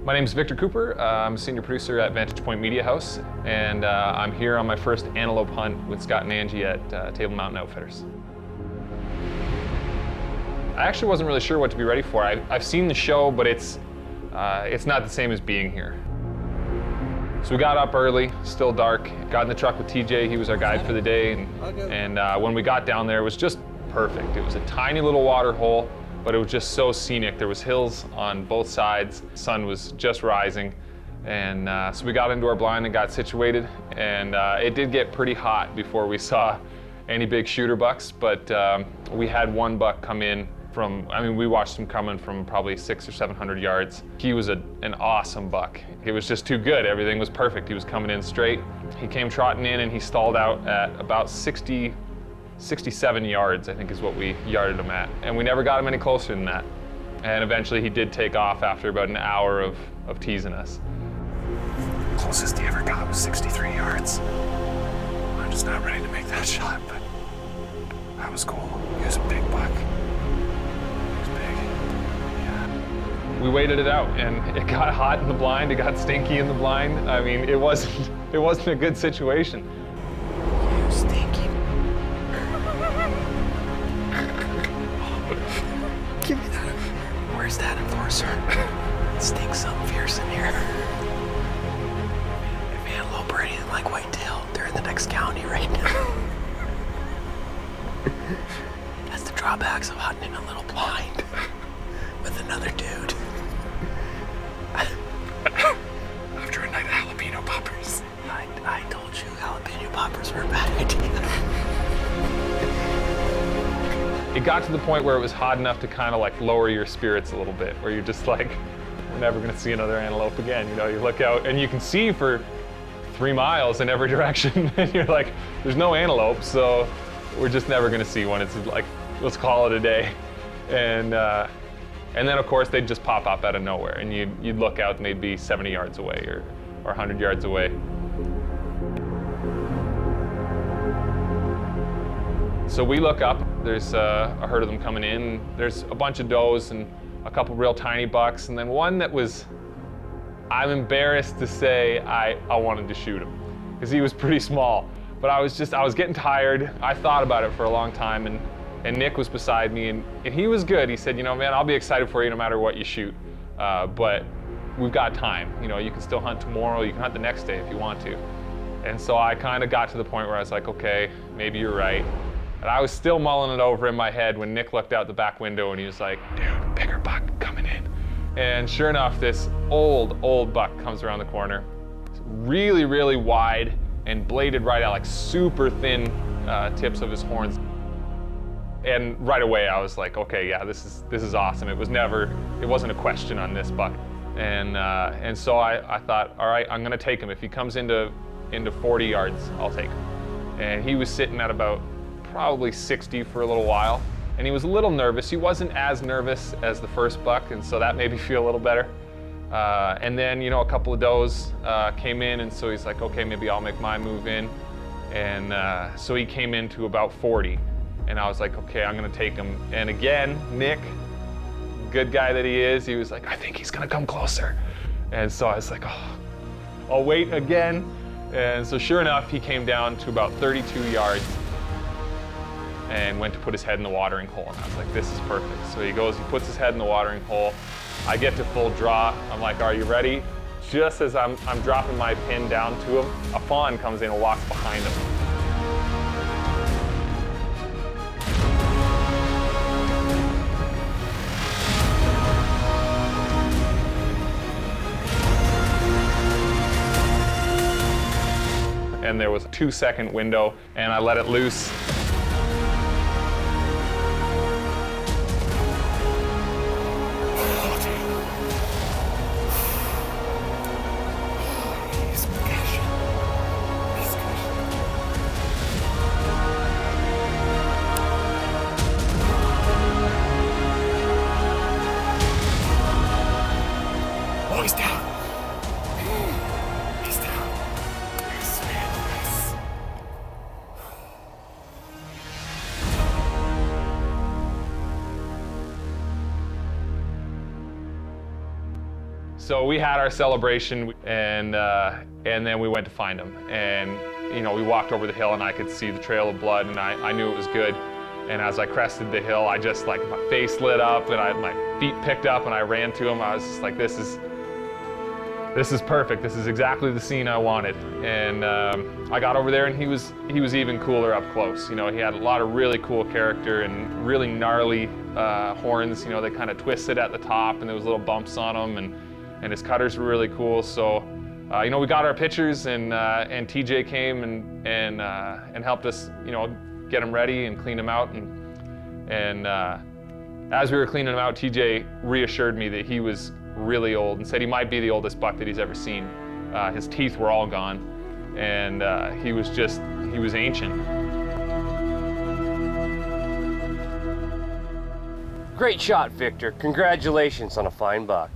My name is Victor Cooper. I'm a senior producer at Vantage Point Media House, and I'm here on my first antelope hunt with Scott and Angie at Table Mountain Outfitters. I actually wasn't really sure what to be ready for. I've seen the show, but it's not the same as being here. So we got up early, still dark, got in the truck with TJ, he was our guide for the day, and when we got down there, it was just perfect. It was a tiny little water hole, but it was just so scenic. There was hills on both sides, the sun was just rising, and so we got into our blind and got situated, and it did get pretty hot before we saw any big shooter bucks, but we had one buck come in from, we watched him coming from probably 600 or 700 yards. He was an awesome buck. It was just too good, everything was perfect. He was coming in straight. He came trotting in and he stalled out at about 67 yards, I think is what we yarded him at. And we never got him any closer than that. And eventually he did take off after about an hour of teasing us. Closest he ever got was 63 yards. I'm just not ready to make that shot, but that was cool. He was a big buck. He was big, yeah. We waited it out and it got hot in the blind, it got stinky in the blind. It wasn't a good situation. You stinky. Give me that. Where's that enforcer? It stinks something fierce in here. If antelope or anything like whitetail, they're in the next county right now. That's the drawbacks of hunting in a little blind with another dude. After a night of jalapeno poppers. I told you jalapeno poppers were a bad idea. It got to the point where it was hot enough to kind of like lower your spirits a little bit, where you're just like, we're never gonna see another antelope again. You know, you look out and you can see for 3 miles in every direction and you're like, there's no antelope, so we're just never gonna see one. It's like, let's call it a day. And then of course they'd just pop up out of nowhere and you'd look out and they'd be 70 yards away or 100 yards away. So we look up, there's a herd of them coming in. There's a bunch of does and a couple real tiny bucks, and then one that was, I'm embarrassed to say I wanted to shoot him, because he was pretty small. But I was getting tired. I thought about it for a long time, and Nick was beside me, and he was good. He said, you know, man, I'll be excited for you no matter what you shoot, but we've got time. You know, you can still hunt tomorrow, you can hunt the next day if you want to. And so I kind of got to the point where I was like, okay, maybe you're right. And I was still mulling it over in my head when Nick looked out the back window and he was like, dude, bigger buck coming in. And sure enough, this old buck comes around the corner. It's really, really wide and bladed right out, like super thin tips of his horns. And right away I was like, okay, yeah, this is awesome. It wasn't a question on this buck. And so I thought, all right, I'm gonna take him. If he comes into 40 yards, I'll take him. And he was sitting at about probably 60 for a little while. And he was a little nervous. He wasn't as nervous as the first buck, and so that made me feel a little better. And then, you know, a couple of does came in, and so he's like, okay, maybe I'll make my move in. And so he came in to about 40. And I was like, okay, I'm gonna take him. And again, Nick, good guy that he is, he was like, I think he's gonna come closer. And so I was like, oh, I'll wait again. And so sure enough, he came down to about 32 yards and went to put his head in the watering hole. And I was like, this is perfect. So he goes, he puts his head in the watering hole. I get to full draw. I'm like, are you ready? Just as I'm dropping my pin down to him, a fawn comes in and walks behind him. And there was a 2-second window, and I let it loose. Oh, he's down. He's down. Yes, man, yes. So we had our celebration, and then we went to find him. And you know, we walked over the hill, and I could see the trail of blood, and I knew it was good. And as I crested the hill, I just like my face lit up, and my feet picked up, and I ran to him. I was just like, this is perfect. This is exactly the scene I wanted. And I got over there, and he was even cooler up close. You know, he had a lot of really cool character and really gnarly horns. You know, they kind of twisted at the top, and there was little bumps on them, and his cutters were really cool. So, you know, we got our pictures, and TJ came and helped us, you know, get him ready and clean him out. And as we were cleaning him out, TJ reassured me that he was really old and said he might be the oldest buck that he's ever seen. His teeth were all gone, and he was ancient. Great shot, Victor. Congratulations on a fine buck.